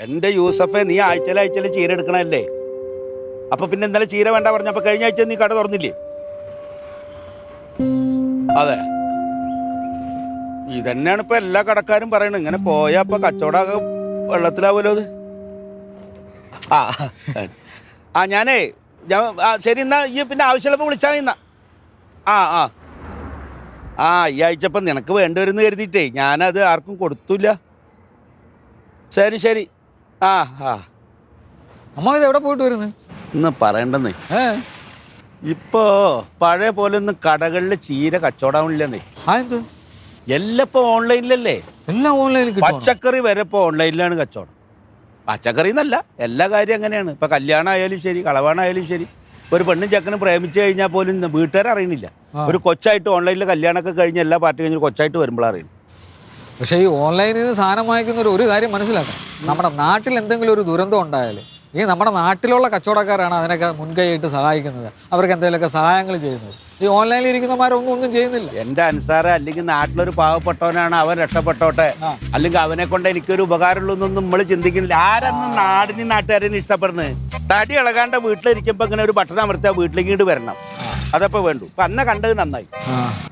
എന്റെ യൂസഫെ, നീ ആഴ്ചയിൽ ചീര എടുക്കണല്ലേ? അപ്പൊ പിന്നെ ഇന്നലെ ചീര വേണ്ട പറഞ്ഞപ്പോ കഴിഞ്ഞ ആഴ്ച നീ കട തുറന്നില്ലേ? അതെ, ഇതന്നെയാണ് ഇപ്പൊ എല്ലാ കടക്കാരും പറയണത്. ഇങ്ങനെ പോയാ ഇപ്പൊ കച്ചവടമൊക്കെ വെള്ളത്തിലാവുമല്ലോ അത്. ഞാനേ ശരി എന്നാ, ഈ പിന്നെ ആവശ്യമുള്ളപ്പോ വിളിച്ചാൽ മതി എന്നാ. ഈ ആഴ്ച ഇപ്പം നിനക്ക് വേണ്ടിവരുമെന്ന് കരുതിയിട്ടേ ഞാനത് ആർക്കും കൊടുത്തില്ല. ശരി. അമ്മ ഇത് എവിടെ പോയിട്ട് വരുന്നത്? ഇന്ന് പറയണ്ടെന്നേ, ഇപ്പോ പഴയ പോലെ ഒന്നും കടകളിൽ ചീര കച്ചവടമില്ലെന്നേ. എല്ലാം ഇപ്പൊ ഓൺലൈനിലല്ലേ? എല്ലാം ഓൺലൈനിൽ. പച്ചക്കറി വരെ ഇപ്പൊ ഓൺലൈനിലാണ് കച്ചവടം. പച്ചക്കറി എന്നല്ല, എല്ലാ കാര്യം അങ്ങനെയാണ്. ഇപ്പൊ കല്യാണം ആയാലും ശരി, കളവാണായാലും ശരി. ഒരു പെണ്ണും ചെക്കനും പ്രേമിച്ചു കഴിഞ്ഞാൽ പോലും വീട്ടുകാർ അറിയണില്ല. ഒരു കൊച്ചായിട്ട് ഓൺലൈനിൽ കല്യാണമൊക്കെ കഴിഞ്ഞ് എല്ലാ പാർട്ടി കഴിഞ്ഞ് കൊച്ചായിട്ട് വരുമ്പോഴാണ് അറിയുന്നത്. പക്ഷേ ഈ ഓൺലൈനിൽ നിന്ന് സാധനം വാങ്ങിക്കുന്ന ഒരു കാര്യം മനസ്സിലാക്കണം. നമ്മുടെ നാട്ടിൽ എന്തെങ്കിലും ഒരു ദുരന്തം ഉണ്ടായാൽ ഈ നമ്മുടെ നാട്ടിലുള്ള കച്ചവടക്കാരാണ് അതിനൊക്കെ മുൻകൈയായിട്ട് സഹായിക്കുന്നത്. അവർക്ക് എന്തെങ്കിലുമൊക്കെ സഹായങ്ങൾ ചെയ്യുന്നത്. ഈ ഓൺലൈനിൽ ഇരിക്കുന്നമാരൊന്നും ചെയ്യുന്നില്ല. എൻ്റെ അനുസാരം, അല്ലെങ്കിൽ നാട്ടിലൊരു പാവപ്പെട്ടവനാണ്, അവൻ രക്ഷപ്പെട്ടോട്ടെ, അല്ലെങ്കിൽ അവനെ കൊണ്ട് എനിക്കൊരു ഉപകാരമുള്ളൂ എന്നൊന്നും നമ്മൾ ചിന്തിക്കുന്നില്ല. ആരെന്നും നാടിനും നാട്ടുകാരെയും ഇഷ്ടപ്പെടുന്നത്? തടി ഇളകാണ്ട് വീട്ടിലിരിക്കുമ്പോൾ ഇങ്ങനെ ഒരു ബട്ടൺ അമർത്തിയാൽ വീട്ടിലേക്ക് ഇങ്ങോട്ട് വരണം. അതപ്പോൾ വേണ്ടു. അപ്പം അന്നെ കണ്ടത് നന്നായി.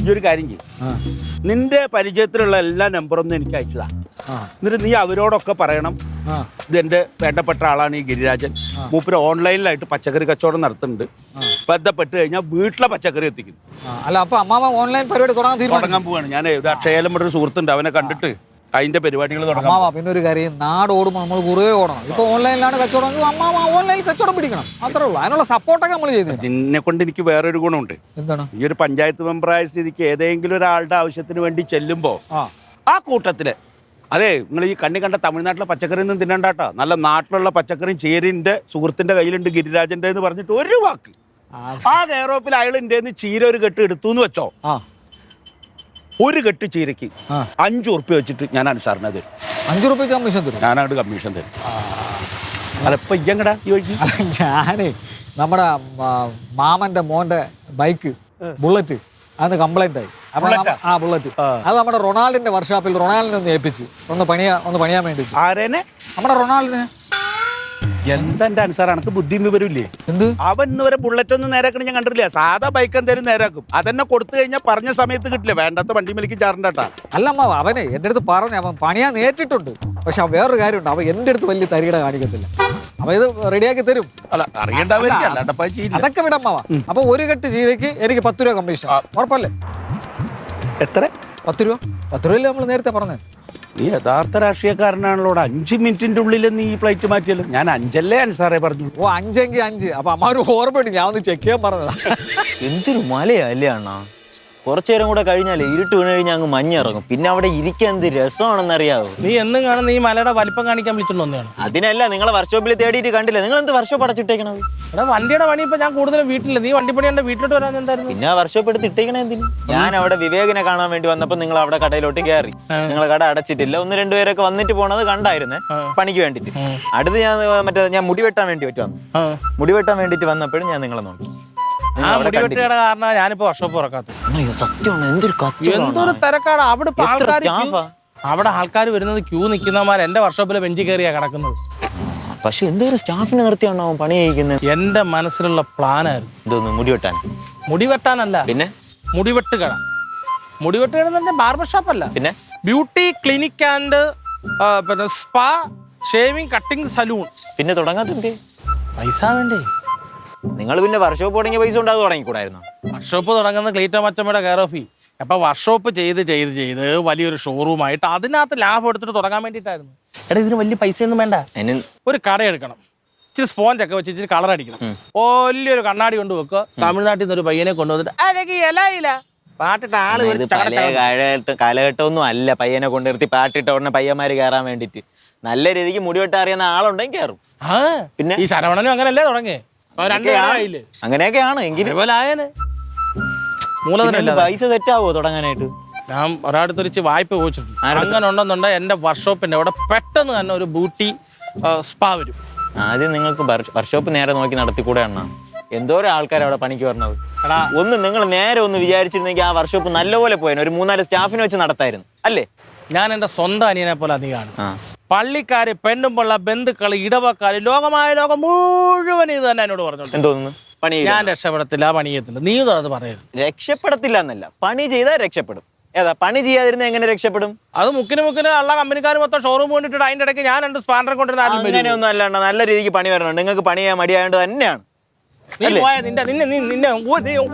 ഈ ഒരു കാര്യം ചെയ്യും, നിന്റെ പരിചയത്തിലുള്ള എല്ലാ നമ്പറൊന്നും എനിക്ക് അയച്ചതാ. എന്നിട്ട് നീ അവരോടൊക്കെ പറയണം, ഇതെന്റെ വേണ്ടപ്പെട്ട ആളാണ് ഈ ഗിരിരാജൻ, മൂപ്പര് ഓൺലൈനിലായിട്ട് പച്ചക്കറി കച്ചവടം നടത്തുന്നുണ്ട്, ബന്ധപ്പെട്ട് കഴിഞ്ഞാൽ വീട്ടിലെ പച്ചക്കറി എത്തിക്കുന്നു. അല്ല, അപ്പൊ അമ്മാവ ഓൺലൈൻ പരിപാടി തുടങ്ങാൻ പോവാണ്. ഞാൻ അക്ഷയയിലും ഒരു സുഹൃത്തുണ്ട്, അവനെ കണ്ടിട്ട് അതിന്റെ പരിപാടികൾ തുടങ്ങാം. പിന്നെ ഒരു കാര്യം, നാട് ഓടുമ്പോൾ നമ്മൾ കുറേ ഓടണം. ഇപ്പൊ ഓൺലൈനിലാണ് കച്ചവടം, അമ്മാവ ഓൺലൈനിൽ കച്ചവടം പിടിക്കണം, അത്രേ ഉള്ളൂ. അതിനുള്ള സപ്പോർട്ടൊക്കെ നമ്മൾ ചെയ്യുന്നത്. ഇതിനെ കൊണ്ട് എനിക്ക് വേറൊരു ഗുണമുണ്ട്. എന്താണ്? ഈ ഒരു പഞ്ചായത്ത് മെമ്പറായ സ്ഥിതിക്ക് ഏതെങ്കിലും ഒരാളുടെ ആവശ്യത്തിന് വേണ്ടി ചെല്ലുമ്പോ ആ കൂട്ടത്തില്, അതെ, നിങ്ങൾ ഈ കണ്ട തമിഴ്നാട്ടിലെ പച്ചക്കറി ഒന്നും തിന്നണ്ടാട്ടോ, നല്ല നാട്ടിലുള്ള പച്ചക്കറിയും ചീരന്റെ സുഹൃത്തിന്റെ കയ്യിലുണ്ട് ഗിരിരാജന്റെ എന്ന് പറഞ്ഞിട്ട് ഒരു വാക്ക് ആ കെയർ ഓഫിൽ അയാൾ ഇന്ത്യയിൽ ചീര ഒരു കെട്ട് എടുത്തു എന്ന് വെച്ചോ, ഒരു കെട്ട് ചീരക്ക് 5 ഉറുപ്പ്യ വെച്ചിട്ട് ഞാൻ അനുസാറിന് തരും. 5 രൂപ കമ്മീഷൻ തരും. ഞാനങ്ങോട്ട് കമ്മീഷൻ തരും. അല്ലപ്പോ ഇയ്യങ്ങടാ ചോദിച്ചു. ഞാനേ നമ്മുടെ മാമന്റെ മോന്റെ ബൈക്ക് ബുള്ളറ്റ് അത് കംപ്ലൈന്റ് ആയി. ബുള്ളറ്റ് അത് നമ്മുടെ റൊണാൾഡിന്റെ വർക്ക്ഷോപ്പിൽ റൊണാൾഡിനെ ഒന്ന് ഏൽപ്പിച്ച് ഒന്ന് പണിയാൻ വേണ്ടി. ആരേനെ? നമ്മുടെ റൊണാൾഡിനെ. എന്താ എന്റെ അനുസാരം, എനിക്ക് ബുദ്ധിയും വിവരമില്ലേ? എന്ത്? അവൻ ഇന്ന് വരെ ബുള്ളറ്റ് ഒന്നും നേരാക്കണ ഞാൻ കണ്ടിട്ടില്ല. സാധാ ബൈക്ക് എന്തായാലും നേരാക്കും. അതെന്നെ കൊടുത്തു കഴിഞ്ഞാൽ പറഞ്ഞ സമയത്ത് കിട്ടില്ല. വേണ്ടാത്ത വണ്ടി മേലേക്ക് ചാറണ്ടാട്ടാ. അല്ല അമ്മ, അവനെ എന്റെ അടുത്ത് പറഞ്ഞു, അവൻ പണിയാൻ നേരിട്ടുണ്ട്. പക്ഷെ വേറൊരു കാര്യമുണ്ട്, അവൻ എന്റെ അടുത്ത് വലിയ തരികിട കാണിക്കത്തില്ല. അവ ഇത് റെഡിയാക്കി തരും. അല്ല, അതൊക്കെ വിടമ്മാവാ. അപ്പൊ ഒരു കെട്ട് ചീരയ്ക്ക് എനിക്ക് 10 രൂപ കമ്മീഷൻ. ഉറപ്പല്ലേ? എത്ര? 10 രൂപ. 10 രൂപയല്ലേ നമ്മൾ നേരത്തെ പറഞ്ഞത്? നീ യഥാർത്ഥ രാഷ്ട്രീയക്കാരനാണല്ലോ. 5 മിനിറ്റിന്റെ ഉള്ളിൽ നീ ഈ ഫ്ലൈറ്റ് മാറ്റിയല്ലോ. ഞാൻ 5 അനുസാറേ പറഞ്ഞു. 5 എങ്കിൽ 5. അപ്പൊ അമ്മ ഒരു ഓർമ്മയുണ്ട്, ഞാൻ ഒന്ന് ചെക്ക് ചെയ്യാൻ പറഞ്ഞതാ. എന്തൊരു മലയാ അല്ലേ അണ്ണാ? കുറച്ചു നേരം കൂടെ കഴിഞ്ഞാലേ ഇരുട്ട് വീണ് കഴിഞ്ഞാൽ അങ്ങ് മഞ്ഞിറങ്ങും. പിന്നെ അവിടെ ഇരിക്കാൻ എന്ത് രസമാണെന്ന് അറിയാവോ? നീ എന്നും കാണുന്ന ഈ മലയുടെ വലിപ്പം കാണിക്കാൻ വിളിച്ചിട്ടുണ്ടെന്നാണ്. അതിനല്ല, നിങ്ങളെ വർക്ക്ഷോപ്പിൽ തേടിയിട്ട് കണ്ടില്ല. നിങ്ങൾ എന്ത് വർക്ക്ഷോപ്പ് അടച്ചിട്ടേക്കണത്? എടാ, വണ്ടിയുടെ പണി ഇപ്പൊ ഞാൻ കൂടുതലും വീട്ടിലില്ല. നീ വണ്ടി പണി വീട്ടിലോട്ട് വരാൻ എന്തായിരുന്നു? പിന്നെ വർക്ക്ഷോപ്പ് എടുത്ത് ഇട്ടേക്കണേ എന്തിന്? ഞാൻ അവിടെ വിവേകിനെ കാണാൻ വേണ്ടി വന്നപ്പോ നിങ്ങൾ അവിടെ കടയിലോട്ട് കയറി. നിങ്ങളെ കട അടച്ചിട്ടില്ല. 1-2 പേരൊക്കെ വന്നിട്ട് പോണത് കണ്ടായിരുന്നേ, പണിക്ക് വേണ്ടിട്ട്. അടുത്ത് ഞാൻ മുടി വെട്ടാൻ വേണ്ടി വന്നു. മുടി വെട്ടാൻ വേണ്ടിട്ട് വന്നപ്പോഴും ഞാൻ നിങ്ങളെ നോക്കി. മുടിവെട്ടുകട കാരണം ഞാനിപ്പോ വർക്ക്ഷോപ്പ് തുറക്കാത്ത. സത്യമാണ്, എന്തൊരു തിരക്കാണ് അവിടെ. അവിടെ ആൾക്കാർ വരുന്നത് ക്യൂ നിൽക്കുന്നമാർ എന്റെ വർക്ക്ഷോപ്പിലെ ബെഞ്ചിൽ കയറിയാ കിടക്കുന്നത്. പക്ഷെ എന്തോരം സ്റ്റാഫിനെ നിർത്തിയാണോ പണി ചെയ്യിക്കുന്നത്? എന്റെ മനസ്സിലുള്ള പ്ലാനായിരുന്നു. ഇതൊന്ന് മുടി വെട്ടാൻ. മുടി വെട്ടാനല്ല, പിന്നെ മുടിവെട്ടുകട. മുടിവെട്ടുകട എന്ന് പറഞ്ഞാൽ ബാർബർ ഷോപ്പ് അല്ല, പിന്നെ ബ്യൂട്ടി ക്ലിനിക് ആൻഡ് പിന്നെ സ്പാ, ഷേവിംഗ്, കട്ടിംഗ്, സലൂൺ. പിന്നെ തുടങ്ങാത്ത പൈസ വേണ്ടേ? നിങ്ങൾ പിന്നെ വർക്ക്ഷോപ്പ് തുടങ്ങിയ പൈസ ഉണ്ടാകും തുടങ്ങിക്കൂടായിരുന്നു? വർക്ക്ഷോപ്പ് തുടങ്ങുന്ന ക്ലീറ്റോ മച്ചമ്മയുടെ കെയർ ഓഫി. അപ്പൊ വർക്ക്ഷോപ്പ് ചെയ്ത് വലിയൊരു ഷോറൂമായിട്ട് അതിനകത്ത് ലാഭം എടുത്തിട്ട് തുടങ്ങാൻ വേണ്ടിയിട്ടായിരുന്നു. എടാ, ഇതിന് വലിയ പൈസയൊന്നും വേണ്ട. ഒരു കട എടുക്കണം, ഇച്ചിരി സ്പോഞ്ചൊക്കെ വെച്ച് ഇച്ചിരി കളർ അടിക്കണം, വലിയൊരു കണ്ണാടി കൊണ്ട് വെക്കുക, തമിഴ്നാട്ടിൽ നിന്ന് ഒരു പയ്യനെ കൊണ്ടുവന്നിട്ട് പാട്ടിട്ട് ആള് കാലഘട്ടമൊന്നും അല്ല പയ്യനെ കൊണ്ടുവരുത്തി പാട്ടിട്ട ഉടനെ പയ്യന്മാര് കയറാൻ വേണ്ടിട്ട്. നല്ല രീതിക്ക് മുടിവെട്ടാൻ അറിയുന്ന ആളുണ്ടെങ്കിൽ കയറും. പിന്നെ ഈ ശരവണനും അങ്ങനല്ലേ തുടങ്ങേ? അങ്ങനെയൊക്കെയാണ് എങ്കിലും പൈസ തെറ്റാവോ തുടങ്ങാനായിട്ട്? ഞാൻ ഒരാടുത്തൊരിച്ച് വായ്പ ചോദിച്ചിട്ടുണ്ട്. അങ്ങനെ ഉണ്ടെന്നുണ്ടെ എന്റെ വർക്ക്ഷോപ്പിന്റെ അവിടെ പെട്ടെന്ന് തന്നെ ഒരു ബ്യൂട്ടി സ്പാ വരും. ആദ്യം നിങ്ങൾക്ക് വർക്ക്ഷോപ്പ് നേരെ നോക്കി നടത്തിക്കൂടെ അണ്ണാ? എന്തോരം ആൾക്കാർ അവിടെ പണിക്ക് വരണത്. നിങ്ങൾ നേരെ ഒന്ന് വിചാരിച്ചിരുന്നെങ്കിൽ ആ വർക്ക്ഷോപ്പ് നല്ലപോലെ പോയേനെ. ഒരു 3-4 സ്റ്റാഫിനെ വെച്ച് നടത്തായിരുന്നു അല്ലേ? ഞാൻ എന്റെ സ്വന്തം അനിയനെ പോലെ അധികമാണ്. പള്ളിക്കാര്, പെണ്ണുമ്പുള്ള ബന്ധുക്കള്, ഇടവക്കാര്, ലോകം മുഴുവൻ ഇത് തന്നെ എന്നോട് പറഞ്ഞു. എന്തോന്നു പണി ഞാൻ രക്ഷപ്പെടത്തില്ല, പണി ചെയ്യത്തില്ല. നീ അത് പറയരുത്. രക്ഷപ്പെടത്തില്ല എന്നല്ല, പണി ചെയ്താൽ രക്ഷപ്പെടും. ഏതാ പണി ചെയ്യാതിരുന്ന എങ്ങനെ രക്ഷപ്പെടും? അത് മുക്കിന് ഉള്ള കമ്പനിക്കാർ മൊത്തം ഷോറൂം കൊണ്ടിട്ട് അതിന്റെ ഇടയ്ക്ക് ഞാൻ 2 സ്പാൻഡർ കൊണ്ടിരുന്ന അങ്ങനെയൊന്നും അല്ലാണ്ട് നല്ല രീതിക്ക് പണി വരണം. നിങ്ങൾക്ക് പണി ചെയ്യാൻ മടിയായോണ്ട് തന്നെയാണ്.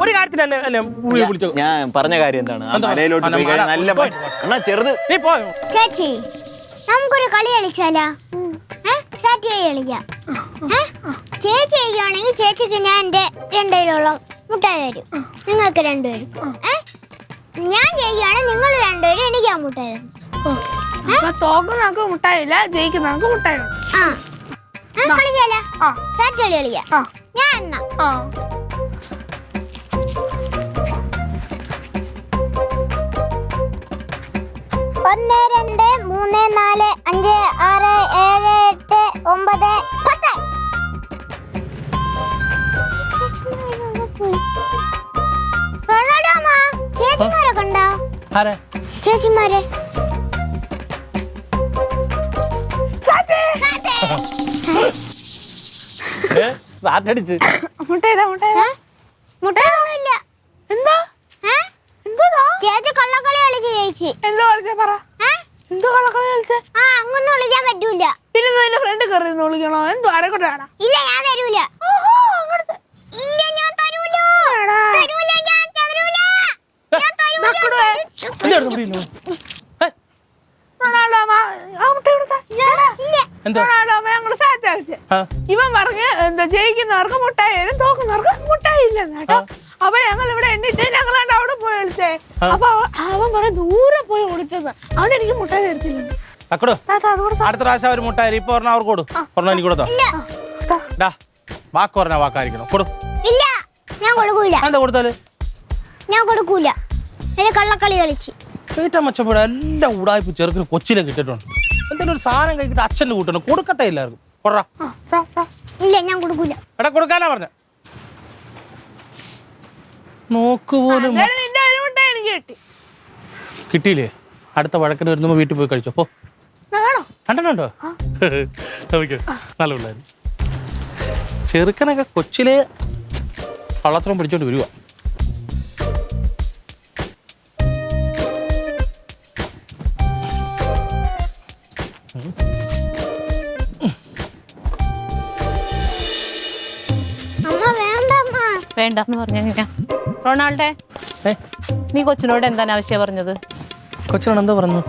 ഒരു കാര്യത്തിൽ വിളിച്ചു. ഞാൻ പറഞ്ഞ കാര്യം എന്താണ്? ആ മലയിലോട്ട് പോയി കഴിഞ്ഞാൽ നല്ല എന്നാ ചെറുത്. നീ പോയോ ചേച്ചി, നമുക്കൊരു കളി കളിച്ചാലോ? സാറ്റ് കളിക്കാം. ചേച്ചി ചെയ്യുകയാണെങ്കിൽ ചേച്ചിക്ക് ഞാൻ എൻ്റെ 2 കിലോളം മുട്ടായി തരും, നിങ്ങൾക്ക് 2 പേരും. ഞാൻ ചെയ്യുകയാണെങ്കിൽ നിങ്ങൾ 2 പേരും എനിക്ക് ആ മുട്ടായി തരും. തോക്കുന്നവർക്ക് മുട്ടായില്ല, ജയിക്കുന്നവർക്ക് മുട്ടായി. കളിച്ചാലോ? സാറ്റ് കളി കളിക്കാം. ഞാൻ എണ്ണ 1 2 3 4 5 6 7 8 9 10. ചേച്ചിമാരൊക്കെ ഉണ്ടോ? ചേച്ചിമാരെ അടിച്ച് മുട്ടയൊന്നുമില്ല. എന്താ ചേച്ചി കള്ളക്കളി കളിച്ച് ചേച്ചി. എന്തോ കളിച്ചാ പറ. എന്തോ കള്ളക്കളി കളിച്ചേ? അങ്ങൊന്നും വിളിക്കാൻ പറ്റൂല. പിന്നെ നിന്റെ ഫ്രണ്ട് കയറി വിളിക്കണോ? എന്തോ അടക്കൊട്ടാടാ. ഇല്ല, ഞാൻ തരൂല. ഇല്ല, ഞാൻ തരൂല. തരൂല, ഞാൻ തരൂല. ഞാൻ തരൂല. ഇവൻ പറഞ്ഞ് എന്താ ജയിക്കുന്നവർക്ക് മുട്ടായി തരും, തോക്കുന്നവർക്ക് മുട്ടായി ഇല്ലെന്ന് കേട്ടോ. അപ്പൊ ഞങ്ങൾ ഇവിടെ എണ്ണിട്ട് ഞങ്ങളാണ്ട് അവിടെ പോയി വിളിച്ചേ. അപ്പൊ അവൻ പറഞ്ഞ ദൂരെ പോയി വിളിച്ചെന്ന്. അവൻ എനിക്ക് മുട്ടായി തരത്തില്ലെന്ന്. അടുത്ത പ്രാവശ്യം അവർ മുട്ടായി ഇപ്പൊ പറഞ്ഞ അവർക്ക് കൊടു. പറഞ്ഞ എനിക്ക് കൊടുത്തോ? വാക്ക് പറഞ്ഞ വാക്കായിരിക്കണം. കൊടു. ഇല്ല, ഞാൻ കൊടുക്കൂല. എന്താ കൊടുത്താല്? ഞാൻ കൊടുക്കൂല. കള്ളക്കളി കളിച്ച് ഏറ്റവും മെച്ചപ്പെടാ എല്ലാം ഉടായ്പ ചെറുക്കിന് കൊച്ചിലെ കിട്ടിയിട്ടുണ്ട്. എന്തെങ്കിലും ഒരു സാധനം കഴിക്കിട്ട് അച്ഛന് കൂട്ടണം. കൊടുക്കത്തേ എല്ലാവർക്കും. കൊടാ. ഇല്ല, ഞാൻ കൊടുക്കൂല. എടാ കൊടുക്കാനാ പറഞ്ഞ. നോക്ക് പോലും കിട്ടിയില്ലേ? അടുത്ത വഴക്കിന് വരുമ്പോ വീട്ടിൽ പോയി കഴിച്ചോ. പോ. കണ്ടോ? നല്ല പിള്ളേര്. ചെറുക്കനൊക്കെ കൊച്ചിലെ കള്ളത്തരം പിടിച്ചോണ്ട് വരുക. വേണ്ടെന്ന് പറഞ്ഞ റൊണാൾഡേ, നീ കൊച്ചിനോട് എന്താണ് ആവശ്യം പറഞ്ഞത്? കൊച്ചിനോട് എന്താ പറഞ്ഞു?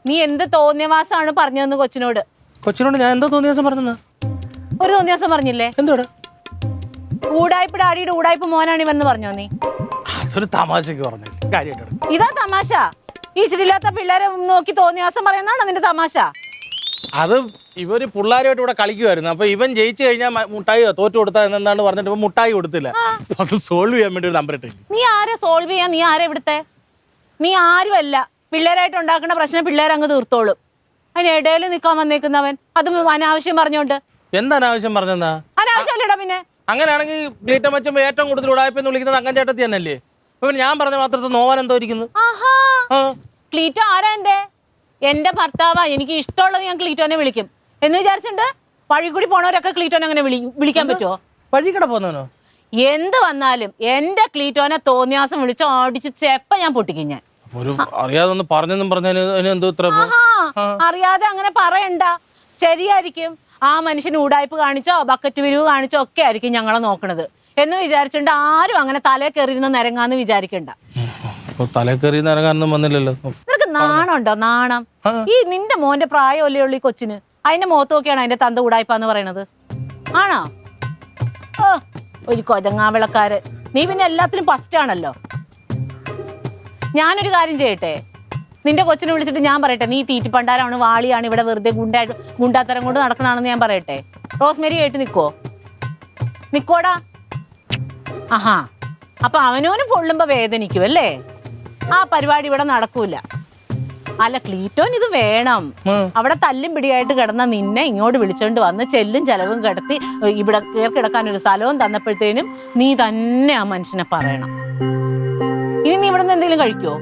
നീ എന്ത് തോന്നിയവാസമാണ് പറഞ്ഞതെന്ന് കൊച്ചിനോട്? കൊച്ചിനോട് ഞാൻ എന്തോ തോന്നിയാസം പറഞ്ഞത്? ഒരു തോന്നിയാസം പറഞ്ഞില്ലേ? എന്തോടെ? ഊടായ്പ ഡാഡിയുടെ ഊടായ്പ മോനാണ് ഇവന്ന് പറഞ്ഞോ നീ? അതൊരു തമാശക്ക് പറഞ്ഞു. ഇതാ തമാശ? ഈ ഇച്ചിരില്ലാത്ത പിള്ളേരെ നോക്കി തോന്നിയാസം പറയുന്നതാണോ നിന്റെ തമാശ? അത് ഇവര് പിള്ളേരുമായിട്ട് ഇവിടെ കളിക്കുമായിരുന്നു. അപ്പൊ ഇവൻ ജയിച്ചു കഴിഞ്ഞാൽ മുട്ടായി തോറ്റു കൊടുത്താ എന്താണ് പറഞ്ഞിട്ട് ഇവൻ മുട്ടായി കൊടുത്തില്ല. അത് സോൾവ് ചെയ്യാൻ വേണ്ടി ഒരു നമ്പർ ഇട്ടില്ല. നീ ആരെ സോൾവ് ചെയ്യാൻ? നീ ആരെ ഇവിടുത്തെ? നീ ആരുമല്ല. പിള്ളേരായിട്ട് ഉണ്ടാക്കുന്ന പ്രശ്നം പിള്ളേരങ്ങ് തീർത്തോളും. അതിനിടയിൽ നിൽക്കാൻ വന്നേക്കുന്നവൻ അതും അനാവശ്യം പറഞ്ഞോണ്ട്. എന്താ അനാവശ്യം പറഞ്ഞെന്നാ? അനാവശ്യമല്ലേടാ പിന്നെ. അങ്ങനെയാണെങ്കിൽ ക്ലീറ്റം വെച്ചുമ്പോ ഏറ്റവും കൂടുതൽ ഉടായ്പെന്ന് വിളിക്കുന്നത് അങ്കൻ ചേട്ടത്തി തന്നെയല്ലേ? ഇവൻ ഞാൻ പറഞ്ഞ മാത്രത്തിൽ നോവാൻ എന്തോ ഇരിക്കുന്നു. ക്ലീറ്റോ ആരാ? എന്റെ ഭർത്താവാ. എനിക്ക് ഇഷ്ടമുള്ളത് ഞാൻ ക്ലീറ്റോനെ വിളിക്കും എന്ന് വിചാരിച്ചിട്ടുണ്ട്. വഴി കൂടി പോണവരൊക്കെ ക്ലീറ്റോനെ അങ്ങനെ വിളിക്കാൻ പറ്റുമോ? വഴിക്കട പോന്നോ? എന്ത് വന്നാലും എന്റെ ക്ലീറ്റോനെ തോന്നിയാസം വിളിച്ച് ഓടിച്ച് ചെപ്പ ഞാൻ പൊട്ടിക്കും. ഞാൻ അറിയാതെ പറഞ്ഞെന്നും അറിയാതെ അങ്ങനെ പറയണ്ട. ശരിയായിരിക്കും. ആ മനുഷ്യന് ഊടായ്പ കാണിച്ചോ ബക്കറ്റ് വിരിവ് കാണിച്ചോ ഒക്കെ ആയിരിക്കും ഞങ്ങളെ നോക്കണത് എന്ന് വിചാരിച്ചിട്ടുണ്ട്. ആരും അങ്ങനെ തലേ കയറിയിരുന്ന് നിരങ്ങാന്ന് വിചാരിക്കണ്ട. തലേ കയറി നിരങ്ങാനൊന്നും വന്നില്ലല്ലോ. നിനക്ക് നാണുണ്ടോ? നാണം. ഈ നിന്റെ മോന്റെ പ്രായമല്ലേ ഉള്ളൂ ഈ കൊച്ചിന്. അതിന്റെ മുഖത്ത് നോക്കിയാണ് അതിന്റെ തന്ത ഊടായ്പാന്ന് പറയണത്. ആണോ? ഓ, ഒരു കൊതങ്ങാവിളക്കാര്. നീ പിന്നെ എല്ലാത്തിനും ഫസ്റ്റ് ആണല്ലോ. ഞാനൊരു കാര്യം ചെയ്യട്ടെ? നിന്റെ കൊച്ചിനെ വിളിച്ചിട്ട് ഞാൻ പറയട്ടെ, നീ തീറ്റിപ്പണ്ടാരാണ്, വാളിയാണ്, ഇവിടെ വെറുതെ ഗുണ്ടാത്തരം കൊണ്ട് നടക്കണാണെന്ന് ഞാൻ പറയട്ടെ? റോസ്മേരി ആയിട്ട് നിക്കോടാ? ആഹാ, അപ്പൊ അവനോന് പൊള്ളുമ്പോ വേദനിക്കും അല്ലേ? ആ പരിപാടി ഇവിടെ നടക്കൂല. അല്ല ക്ലീറ്റോൻ ഇത് വേണം. അവിടെ തല്ലും പിടിയായിട്ട് കിടന്ന നിന്നെ ഇങ്ങോട്ട് വിളിച്ചോണ്ട് വന്ന് ചെല്ലും ചെലവും കിടത്തി ഇവിടെ കിടക്കാൻ ഒരു സ്ഥലവും തന്നപ്പോഴത്തേനും നീ തന്നെ ആ മനുഷ്യനെ പറയണം. ഇനി നീ ഇവിടെ നിന്ന് എന്തെങ്കിലും കഴിക്കോ?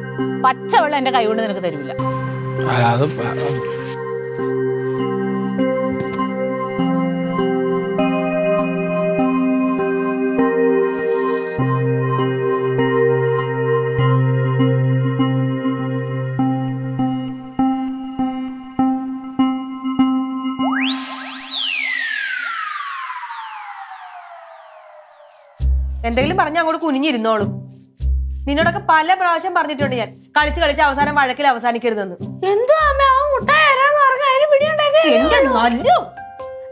പച്ചവെള്ളം എന്റെ കൈ കൊണ്ട് നിനക്ക് തരൂല. എന്തെങ്കിലും പറഞ്ഞ അങ്ങോട്ട് കുനിഞ്ഞിരുന്നോളൂ. നിന്നോടൊക്കെ പല പ്രാവശ്യം പറഞ്ഞിട്ടുണ്ട് ഞാൻ, കളിച്ച് കളിച്ച് അവസാനം വഴക്കിൽ അവസാനിക്കരുതെന്ന്. എന്തോ അമ്മ ആ മുട്ടായി ആരാന്ന് പറഞ്ഞ അതിന് പിടിയുണ്ടാക്കി. എന്റെ നല്ലോ,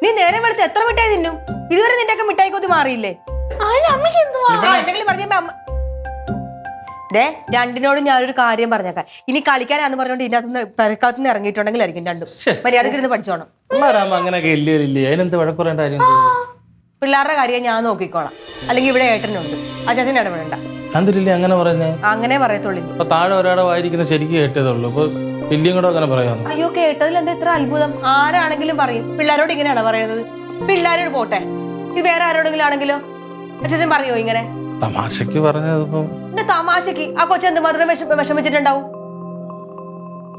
നീ നേരം വെളുത്ത് എത്ര മിഠായി തിന്നും? ഇതുവരെ നിന്റെ ഒക്കെ മിഠായി കൊതി മാറിയില്ലേ? അതിന് അമ്മയ്ക്ക് എന്തുവാ? എന്തെങ്കിലും പറഞ്ഞ അമ്മ ദേ, രണ്ടിനോടും ഞാനൊരു കാര്യം പറഞ്ഞേക്കാം. ഇനി കളിക്കാനാന്ന് പറഞ്ഞോണ്ട് ഇതിനകത്തുനിന്ന് പെരക്കകത്തുനിന്ന് ഇറങ്ങിയിട്ടുണ്ടെങ്കിലായിരിക്കും രണ്ടും മര്യാദക്ക് ഇരുന്ന് പഠിച്ചോണം. അങ്ങനെയൊക്കെ ഇല്ലേ, അതിനെന്ത് വഴക്കുറേണ്ട കാര്യം? പിള്ളേരുടെ കാര്യം ഞാൻ നോക്കിക്കോളാം, അല്ലെങ്കിൽ ഇവിടെ ഏട്ടനുണ്ട്, അച്ചാച്ചൻ ഇടപെടണ്ട. എന്തില്ലേ അങ്ങനെ പറയുന്നേ? അങ്ങനെ പറയത്തുള്ളൂ. ഇപ്പൊ താഴെ ഒരാടെ വായിരിക്കുന്ന ശരിക്കും കേട്ടതുള്ളൂ, ഇപ്പൊ വലിയും കൂടെ അങ്ങനെ പറയാന്ന്. അയ്യോ, കേട്ടതിൽ എന്താ ഇത്ര അത്ഭുതം? ആരാണെങ്കിലും പറയും. പിള്ളേരോട് ഇങ്ങനെയാണോ പറയുന്നത്? പിള്ളേരോട് പോട്ടെ, ഇത് വേറെ ആരോടെങ്കിലും ആണെങ്കിലോ? അച്ഛൻ പറയോ ഇങ്ങനെ? തമാശക്ക് പറഞ്ഞത്. തമാശക്ക് ആ കൊച്ചു എന്തുമാത്രം വിഷമിച്ചിട്ടുണ്ടാവും?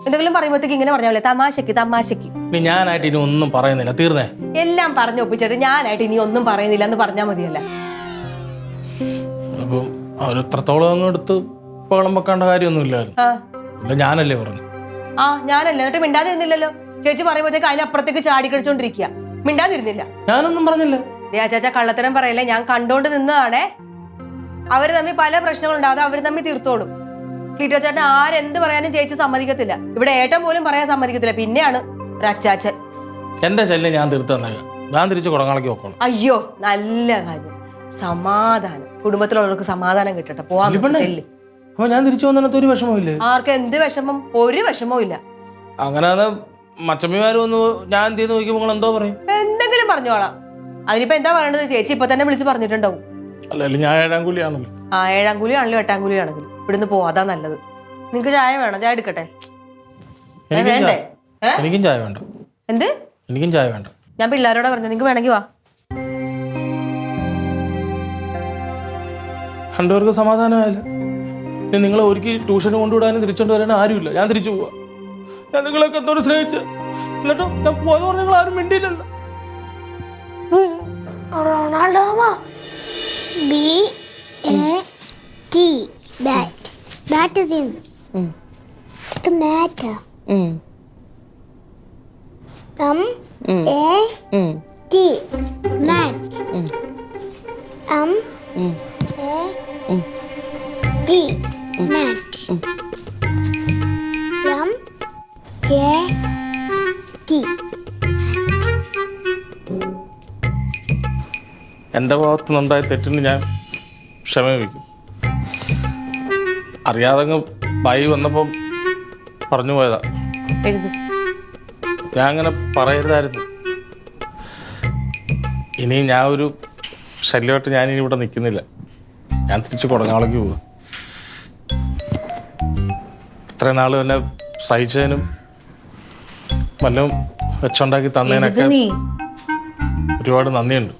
എന്തെങ്കിലും പറയുമ്പോഴത്തേക്ക് ഇങ്ങനെ പറഞ്ഞാലേ തമാശക്ക് തമാശക്ക്. ഞാനായിട്ട് ഇനി ഒന്നും പറയുന്നില്ല, തീർന്നേ. എല്ലാം പറഞ്ഞു ഒപ്പിച്ചിട്ട് ഞാനായിട്ട് ഇനി ഒന്നും പറയുന്നില്ല എന്ന് പറഞ്ഞാൽ മതിയല്ല. അപ്പൊ അവരെത്രത്തോളം അങ്ങ് എടുത്ത് പകളം വെക്കേണ്ട കാര്യമൊന്നുമില്ലായിരുന്നു. ഞാനല്ലേ പറഞ്ഞു. ഞാനല്ലേ, എന്നിട്ട് മിണ്ടാതിരുന്നില്ലല്ലോ. ചേച്ചി പറയുമ്പോഴത്തേക്ക് അതിനപ്പുറത്തേക്ക് ചാടി കളിച്ചോണ്ടിരിക്കുക. മിണ്ടാതിരുന്നില്ല. ഞാനൊന്നും പറഞ്ഞില്ല. ചാച്ചാ കള്ളത്തരം പറയല്ലേ, ഞാൻ കണ്ടോണ്ട് നിന്നതാണേ. അവര് തമ്മിൽ പല പ്രശ്നങ്ങളുണ്ട്, അത് അവര് തമ്മിൽ തീർത്തോളും. ക്ലീറ്റോ ചേട്ടൻ ആരെന്ത് പറയാനും ചേച്ചി സമ്മതിക്കത്തില്ല. ഇവിടെ ഏട്ടൻ പോലും പറയാൻ സമ്മതിക്കത്തില്ല, പിന്നെയാണ് ഒരു അച്ചാച്ചൻ. എന്റെ ശല്യം ഞാൻ തീർത്തന്നെ, ഞാൻ തിരിച്ചു കുടങ്ങളൊക്കെ നോക്കണം. അയ്യോ, നല്ല കാര്യം. സമാധാനം, കുടുംബത്തിലുള്ളവർക്ക് സമാധാനം കിട്ടട്ടെ. പോവാൻ അപ്പൊ ഞാൻ തിരിച്ചു വന്നിട്ട് ഒരു വിഷമമില്ലേ? ആർക്ക് എന്ത് വിഷമം? ഒരു വിഷമവും ഇല്ല. അങ്ങനെ മച്ചമ്മിമാര് വന്ന് ഞാൻ എന്ത് ചെയ്ത് നോക്കിയപ്പോൾ എന്തോ പറയും? എന്തെങ്കിലും പറഞ്ഞോളാം. അതിനിപ്പോ എന്താ പറയണത്? ചേച്ചി ഇപ്പൊ തന്നെ വിളിച്ച് പറഞ്ഞിട്ടുണ്ടാവും. അല്ലല്ലോ, ഞാൻ 7-ാം കൂലിയാണല്ലോ. 7-ാം കൂലി ആണല്ലോ 8-ാം കൂലി ആണെങ്കിലും ഇവിടുന്ന് പോവാതാ നല്ലത്. നിങ്ങക്ക് ചായ വേണം? ചായ എടുക്കട്ടെ? വേണ്ടേ? എനിക്കും ചായ വേണ്ട. എന്ത്? എനിക്കും ചായ വേണ്ട. ഞാൻ പിള്ളേരോടെ പറഞ്ഞു, നിങ്ങക്ക് വേണമെങ്കിൽ വാ. രണ്ടുപേർക്ക് സമാധാനമായില്ല. ഇനി നിങ്ങളെ ഒരിക്കൽ ട്യൂഷന് കൊണ്ടുവിടാനും തിരിച്ചോണ്ട് വരാനും ആരുമില്ല. ഞാൻ തിരിച്ചു പോവാ. ഞാൻ നിങ്ങളൊക്കെ എന്തോരം സ്നേഹിച്ച്, എന്നിട്ടും ഞാൻ പോവാന്ന് പറഞ്ഞ നിങ്ങൾ ആരും മിണ്ടിയില്ലല്ലോ. Ronaldo B-A-T bat. Bat is in the matter. M-A-T mat. M-A-T mat. M-A-T. എൻ്റെ ഭാഗത്തു നിന്നുണ്ടായ തെറ്റിന് ഞാൻ ക്ഷമ വയ്ക്കും. അറിയാതെ ബായി വന്നപ്പം പറഞ്ഞു പോയതാ. ഞാൻ അങ്ങനെ പറയരുതായിരുന്നു. ഇനി ഞാൻ ഒരു ശല്യമായിട്ട് ഞാനിനി ഇവിടെ നിൽക്കുന്നില്ല. ഞാൻ തിരിച്ച് കുടങ്ങാളേക്ക് പോവാ. ഇത്രയും നാൾ എന്നെ സഹിച്ചതിനും വല്ലതും വെച്ചുണ്ടാക്കി തന്നതിനൊക്കെ ഒരുപാട് നന്ദിയുണ്ട്.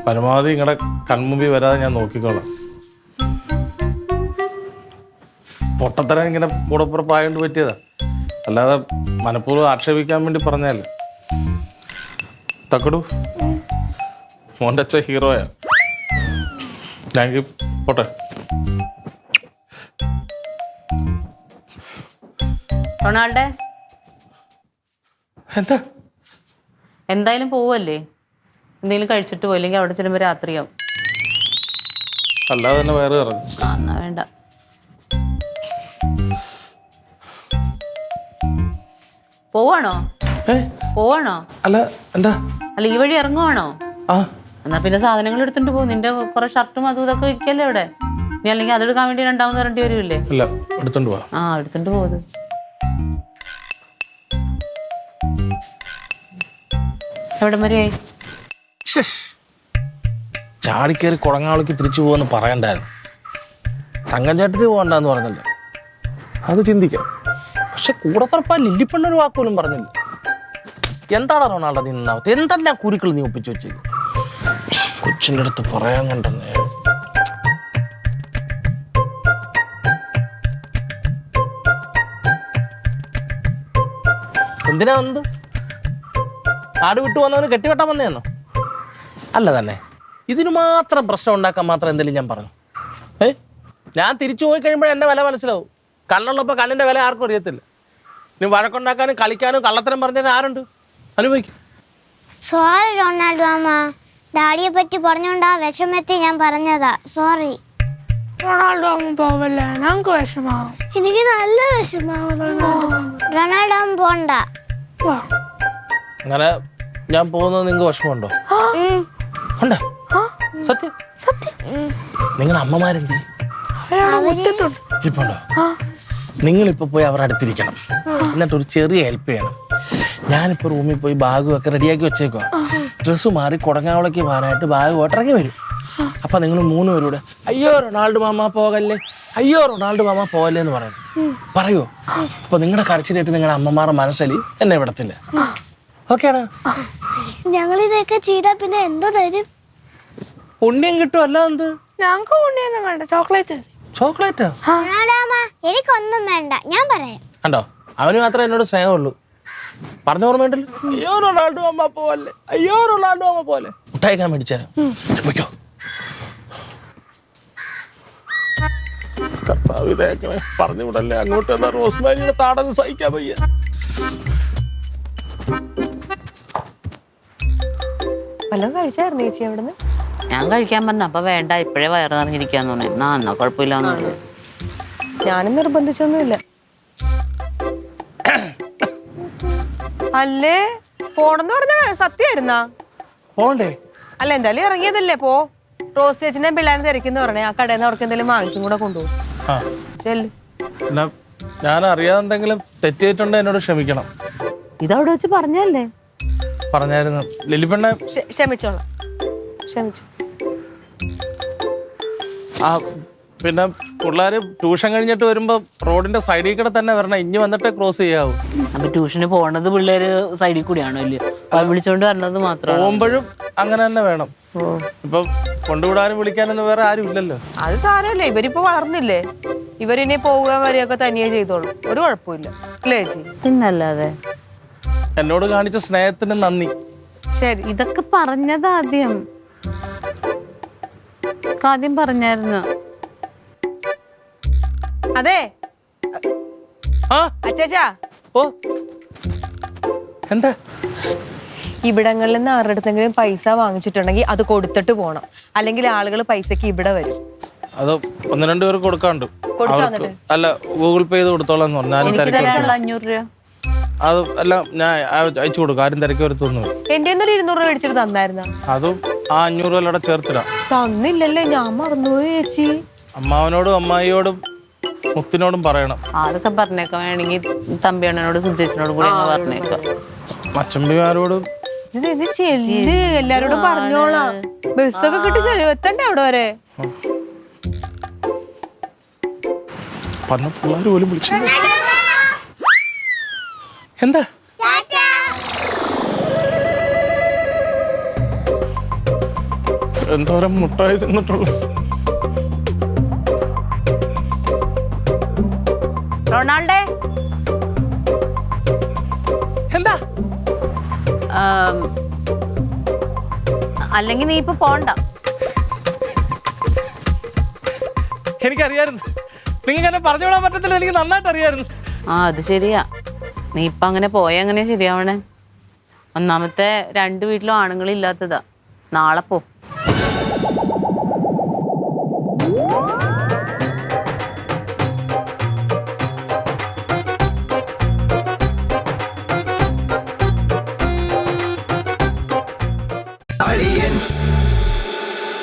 പരമാവധി നിങ്ങളുടെ കൺമുമ്പിൽ വരാതെ ഞാൻ നോക്കിക്കോളാം. പൊട്ടത്തരം ഇങ്ങനെ കൂടപ്പുറപ്പായോണ്ട് പറ്റിയതാ, അല്ലാതെ മനഃപൂർവ്വം ആക്ഷേപിക്കാൻ വേണ്ടി പറഞ്ഞതല്ല. തക്കടു മോൻ്റെ അച്ഛൻ ഹീറോയാ. ഞാൻ പോട്ടെ. റൊണാൾഡേ, എന്താ? എന്തായാലും പോവല്ലേ? എന്തെങ്കിലും കഴിച്ചിട്ട് പോയില്ലെങ്കിൽ അവിടെ ചെല്ലുമ്പോൾ രാത്രിയാവും. അല്ലാതെ തന്നെ വയറ് ഇറങ്ങും. എന്നാ വേണ്ട. പോവാണോ? പോവാണോ? അല്ല, എന്താ? അല്ല, ഈ വഴി ഇറങ്ങുവാണോ? ആ, എന്നാ പിന്നെ സാധനങ്ങൾ എടുത്തിട്ട് പോകും. നിന്റെ കുറെ ഷർട്ടും അതും ഇതൊക്കെ ഇരിക്കല്ലേ അവിടെ. നീ അല്ലെങ്കിൽ അതെടുക്കാൻ വേണ്ടി രണ്ടാമത് വരേണ്ടി വരുമല്ലേ? ഇല്ല, എടുത്തോണ്ട് പോവാ. എടുത്തിട്ട് പോകുന്നത്. എവിടെ വരെയായി? ചാടിക്കേറി കുടങ്ങാളിക്ക് തിരിച്ചു പോകാന്ന് പറയണ്ടായിരുന്നു. തങ്കഞ്ചേട്ടത്തിൽ പോകണ്ടെന്ന് പറഞ്ഞില്ല, അത് ചിന്തിക്കാം. പക്ഷെ കൂടപ്പുറപ്പാ ലില്ലിപ്പണ്ണൊരു വാക്കുപോലും പറഞ്ഞില്ല. എന്താണ് റൊണാൾഡോ നീ നിന്നാവത്ത്? എന്തെല്ലാം കുരുക്കൾ നീ ഒപ്പിച്ചു വെച്ചേക്കും. കൊച്ചിൻ്റെ അടുത്ത് പറയാൻ കണ്ടെന്നേ. എന്തിനാ വന്നത്? നാട് വിട്ടു വന്നവന് കെട്ടിവെട്ടാൻ വന്നേന്നോ? അല്ല തന്നെ. ഇതിന് മാത്രം പ്രശ്നം ഉണ്ടാക്കാൻ മാത്രം എന്തെങ്കിലും ഞാൻ പറഞ്ഞു? ഞാൻ തിരിച്ചു പോയി കഴിയുമ്പോൾ എൻ്റെ വില മനസ്സിലാവും. കണ്ണുള്ളപ്പോൾ കണ്ണിൻ്റെ വില ആർക്കും അറിയത്തില്ല. ഇനി വഴക്കുണ്ടാക്കാനും കളിക്കാനും കള്ളത്തരം പറഞ്ഞാൽ ആരുണ്ട്? അനുഭവിക്കും. സോറി റൊണാൾഡോ മാമ, ഡാഡിയെ പറ്റി പറഞ്ഞോണ്ടാ വിഷമത്തിൽ ഞാൻ പറഞ്ഞതാ. സോറി. റൊണാൾഡോ അമ്മ പോവല്ലേ, ഞങ്ങൾക്ക് വിഷമാവും. എനിക്ക് നല്ല വിഷമാവും റൊണാൾഡോ പോണ്ട. അങ്ങനെ ഞാൻ പോകുന്നത് നിങ്ങൾക്ക് വിഷമമുണ്ടോ? ഉണ്ടോ? സത്യം സത്യം. നിങ്ങളുടെ അമ്മമാരെന്തി ഇരിപ്പുണ്ടോ? നിങ്ങളിപ്പോ പോയി അവരുടെ അടുത്തിരിക്കണം. എന്നിട്ട് ഒരു ചെറിയ ഹെൽപ്പ് ചെയ്യണം. ഞാനിപ്പോ റൂമിൽ പോയി ബാഗും ഒക്കെ റെഡിയാക്കി വെച്ചേക്കുക. ഡ്രസ്സ് മാറി കുടങ്ങാവളേക്ക് പോകാനായിട്ട് ബാഗ് ഇറങ്ങി വരും. അപ്പൊ നിങ്ങൾ 3 പേരൂടെ അയ്യോ റൊണാൾഡോ മാമ പോകല്ലേ, അയ്യോ റൊണാൾഡോ മാമ പോകല്ലേ എന്ന് പറയോ? അപ്പൊ നിങ്ങളുടെ കരച്ചിലായിട്ട് നിങ്ങളുടെ അമ്മമാരുടെ മനസ്സിൽ എന്നെ വിടത്തില്ല. ഓക്കെയാണ്? ഞങ്ങൾ ഇതൊക്കെ ചെയ്താ പിന്നെ എന്തോ തരും? പുണ്യം കിട്ടും. അല്ല എന്ത്? ഞങ്ങൾക്ക് പുണ്യൊന്നും വേണ്ട, ചോക്ലേറ്റ്. ചോക്ലേറ്റാ? എനിക്കൊന്നും വേണ്ട, ഞാൻ പറയാം. കണ്ടോ, അവന് മാത്രമേ എന്നോട് സ്നേഹമുള്ളൂ. പറഞ്ഞ ഓർമ്മയുണ്ടല്ലോ, അയ്യോ റൊണാൾഡോ അമ്മ പോലെ, അയ്യോ റൊണാൾഡോ അമ്മ പോലെ. മുട്ടായിക്കാൻ മേടിച്ചേരാം. പോയിക്കോ. പറഞ്ഞു വിടല്ലേ അങ്ങോട്ട്. എന്നാ റോസ്മാരിയുടെ താടന്ന് സഹിക്കാൻ വയ്യ. വല്ലതും കഴിച്ചായിരുന്നു ചേച്ചി അവിടുന്ന്? ഞാൻ കഴിക്കാൻ പറഞ്ഞ അപ്പൊ വേണ്ട, ഇപ്പോഴേ വയറ് നിറഞ്ഞിരിക്കാന്ന് പറഞ്ഞു. എന്നാ കുഴപ്പമില്ലാന്ന് പറഞ്ഞു. ഞാനും നിർബന്ധിച്ചൊന്നുമില്ല. അല്ലേ പോണെന്ന് പറഞ്ഞ സത്യമായിരുന്നാ? പോണ്ടേ? അല്ല എന്തായാലും ഇറങ്ങിയതല്ലേ, പോ. റോസ് ചേച്ചിനെ പിള്ളേരെ തിരക്കെന്ന് പറഞ്ഞേ. ആ കടയിൽ നിന്ന് അവർക്ക് എന്തെങ്കിലും വാങ്ങിച്ചും കൂടെ കൊണ്ടുപോകും. ചെല്ലു. ഞാൻ അറിയാതെ എന്തെങ്കിലും തെറ്റിയിട്ടുണ്ടോ എന്നോട് ക്ഷമിക്കണം. ഇതവിടെ വെച്ച് പറഞ്ഞല്ലേ? പറഞ്ഞായിരുന്നു ലിലിപ്പെണ്ണ. ക്ഷമിച്ചോളാം, ക്ഷമിച്ചു. ആ പിന്നെ പിള്ളേര് ട്യൂഷൻ കഴിഞ്ഞിട്ട് വരുമ്പോ റോഡിന്റെ സൈഡിൽ കൂടെ തന്നെ വരണം. ഇനി വന്നിട്ട് ക്രോസ് ചെയ്യാവൂ. അപ്പൊ ട്യൂഷന് പോണത് പിള്ളേര് സൈഡിൽ കൂടിയാണോ? ഇല്ലേ, വിളിച്ചോണ്ട് വരണത് മാത്രം. പോകുമ്പോഴും അങ്ങനെ തന്നെ വേണം. ഇപ്പൊ കൊണ്ടുവിടാനും വിളിക്കാനൊന്നും വേറെ ആരും ഇല്ലല്ലോ. അത് സാരമല്ലേ, ഇവരിപ്പോ വളർന്നില്ലേ. ഇവരിനി പോവുക വരികയൊക്കെ തനിയെ ചെയ്തോളും, ഒരു കുഴപ്പമില്ല. അല്ലേ ചേച്ചി? പിന്നല്ലാതെ. എന്നോട് കാണിച്ച സ്നേഹത്തിന് നന്ദി. ശരി. ഇതൊക്കെ പറഞ്ഞത് ആദ്യം പറഞ്ഞായിരുന്നു. അതെ ആ അച്ചാച്ചാ, ഓ എന്താ? ഇവിടങ്ങളിൽ നിന്ന് ആരുടെ അടുത്തെങ്കിലും പൈസ വാങ്ങിച്ചിട്ടുണ്ടെങ്കിൽ അത് കൊടുത്തിട്ട് പോണം. അല്ലെങ്കിൽ ആളുകൾ പൈസക്ക് ഇവിടെ വരും. അത് 1-2 പേർക്ക് കൊടുക്കാണ്ട്. കൊടുക്കാന്നിട്ട് അല്ല, ഗൂഗിൾ പേ ചെയ്ത് കൊടുത്തോളാം പറഞ്ഞു. എനിക്ക് തരാനുള്ള 500 രൂപ അത് എല്ലാം ഞാൻ അയച്ചു കൊടുക്കും. ആരും തിരക്കി വരുത്തൊന്നും. എന്റെ 200 രൂപ മേടിച്ചിട്ട് തന്നായിരുന്ന? അതും ആ 500 രൂപ അല്ലടെ ചേർത്തിടാം. തന്നില്ലല്ലേ, ഞാൻ മറന്നുപോയി ചേച്ചി. അമ്മാവനോടും അമ്മായിയോടും മുത്തിനോടും പറയണം. അതൊക്കെ പറഞ്ഞേക്കാം. വേണമെങ്കിൽ തമ്പിയണ്ണനോട് സുജേഷിനോടും കൂടി പറഞ്ഞേക്കാം. മച്ചമ്പിമാരോടും ഇത് ചെല്ല്, എല്ലാരോടും പറഞ്ഞോളാം. ബസ്സൊക്കെ കിട്ടി എത്തണ്ടേ അവിടെ വരെ? പറഞ്ഞ പിള്ളേർ പോലും വിളിച്ചു. എന്താ എന്തോരം മുട്ടായി തിന്നിട്ടുള്ളു. റൊണാൾഡേ, എന്താ? അല്ലെങ്കിൽ നീ ഇപ്പൊ പോണ്ട. എനിക്കറിയായിരുന്നു നിങ്ങൾക്ക് എന്നെ പറഞ്ഞു വിടാൻ പറ്റത്തില്ല. എനിക്ക് നന്നായിട്ട് അറിയായിരുന്നു. അത് ശരിയാ. നീ ഇപ്പൊ അങ്ങനെ പോയ എങ്ങനെ ശരിയാവണേ? ഒന്നാമത്തെ 2 വീട്ടിലും ആണുങ്ങളില്ലാത്തതാ. നാളെ പോ.